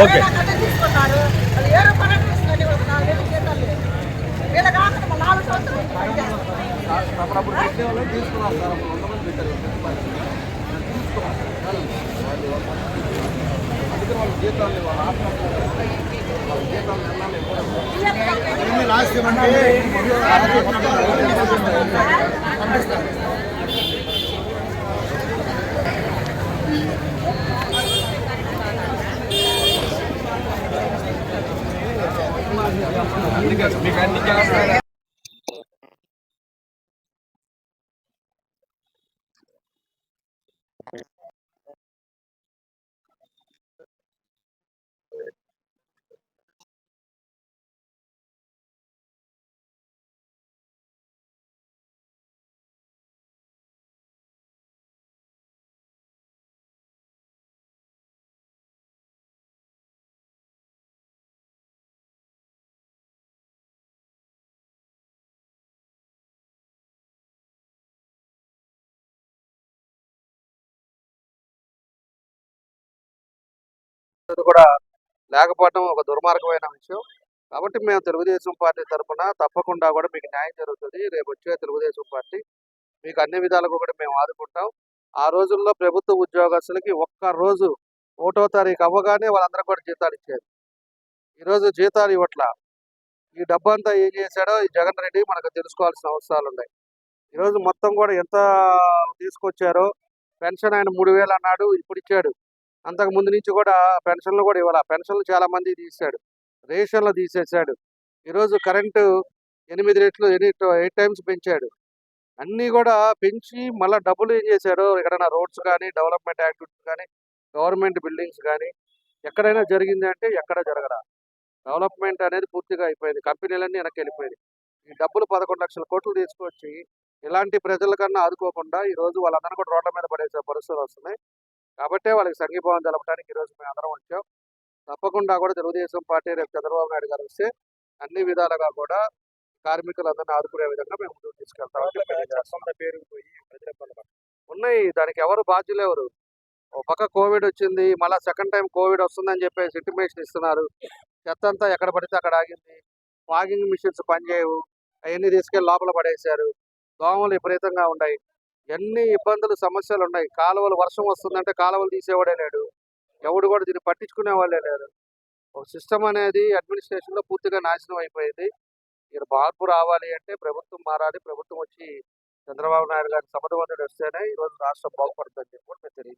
Okay అప్పుడప్పుడు పెట్టే వాళ్ళు తీసుకున్నారు సార్. అప్పుడు వందమంది పెట్టారు. అందుకే వాళ్ళ జీతాలు వాళ్ళ వాళ్ళ జీతాలు నెలలు ఇవ్వడం లాస్ట్ మీకు అన్ని కూడా లేకపోవడం ఒక దుర్మార్గమైన విషయం. కాబట్టి మేము తెలుగుదేశం పార్టీ తరఫున తప్పకుండా కూడా మీకు న్యాయం జరుగుతుంది. రేపు వచ్చే తెలుగుదేశం పార్టీ మీకు అన్ని విధాలుగా కూడా మేము ఆదుకుంటాం. ఆ రోజుల్లో ప్రభుత్వ ఉద్యోగస్తులకి ఒక్క రోజు 1వ తారీఖు అవ్వగానే వాళ్ళందరూ కూడా జీతాలు ఇచ్చారు. ఈరోజు జీతాలు ఇవ్వట్లా. ఈ డబ్బంతా ఏం చేశాడో ఈ జగన్ రెడ్డి మనకు తెలుసుకోవాల్సిన అవసరాలు ఉన్నాయి. ఈరోజు మొత్తం కూడా ఎంత తీసుకొచ్చారో, పెన్షన్ ఆయన 3000 అన్నాడు, ఇప్పుడు ఇచ్చాడు. అంతకు ముందు నుంచి కూడా పెన్షన్లు కూడా ఇవ్వాలి. పెన్షన్లు చాలా మంది తీసాడు, రేషన్లు తీసేశాడు. ఈరోజు కరెంటు 8 రెట్లు 8 టైమ్స్ పెంచాడు. అన్నీ కూడా పెంచి మళ్ళీ డబ్బులు ఏం చేశాడు, ఎక్కడైనా రోడ్స్ కానీ, డెవలప్మెంట్ యాక్టివిటీస్ కానీ, గవర్నమెంట్ బిల్డింగ్స్ కానీ ఎక్కడైనా జరిగింది అంటే ఎక్కడ జరగరా. డెవలప్మెంట్ అనేది పూర్తిగా అయిపోయింది. కంపెనీలన్నీ వెనక్కి వెళ్ళిపోయింది. ఈ డబ్బులు 11 లక్షల కోట్లు తీసుకొచ్చి ఇలాంటి ప్రజల కన్నా ఆదుకోకుండా ఈరోజు వాళ్ళందరూ కూడా రోడ్ల మీద పడేసే పరిస్థితులు వస్తున్నాయి. కాబట్టే వాళ్ళకి సంఘీభావం తెలపడానికి ఈరోజు మేము అందరం వచ్చాం. తప్పకుండా కూడా తెలుగుదేశం పార్టీ రేపు చంద్రబాబు నాయుడు గారు వస్తే అన్ని విధాలుగా కూడా కార్మికులందరినీ ఆదుకునే విధంగా మేము ముందుకు తీసుకెళ్తామని ఉన్నాయి. దానికి ఎవరు బాధ్యులు ఎవరు? ఒక పక్క కోవిడ్ వచ్చింది, మళ్ళీ సెకండ్ టైం కోవిడ్ వస్తుందని చెప్పేసి ఇంటిమేషన్ ఇస్తున్నారు. చెత్త అంతా ఎక్కడ పడితే అక్కడ ఆగింది. ఫాగింగ్ మిషన్స్ పనిచేయవు, అవన్నీ తీసుకెళ్ళి లోపల పడేశారు. దోమలు విపరీతంగా ఉన్నాయి. ఎన్ని ఇబ్బందులు సమస్యలు ఉన్నాయి. కాలువలు వర్షం వస్తుందంటే కాలువలు తీసేవాడే లేడు, ఎవడు కూడా దీన్ని పట్టించుకునే వాళ్ళే లేరు. ఒక సిస్టమ్ అనేది అడ్మినిస్ట్రేషన్లో పూర్తిగా నాశనం అయిపోయింది. మీరు మార్పు రావాలి అంటే ప్రభుత్వం మారాలి. ప్రభుత్వం వచ్చి చంద్రబాబు నాయుడు గారి సమర్థవంతుడు వస్తేనే ఈరోజు రాష్ట్రం బాగుపడుతుందని చెప్పి తెలియదు.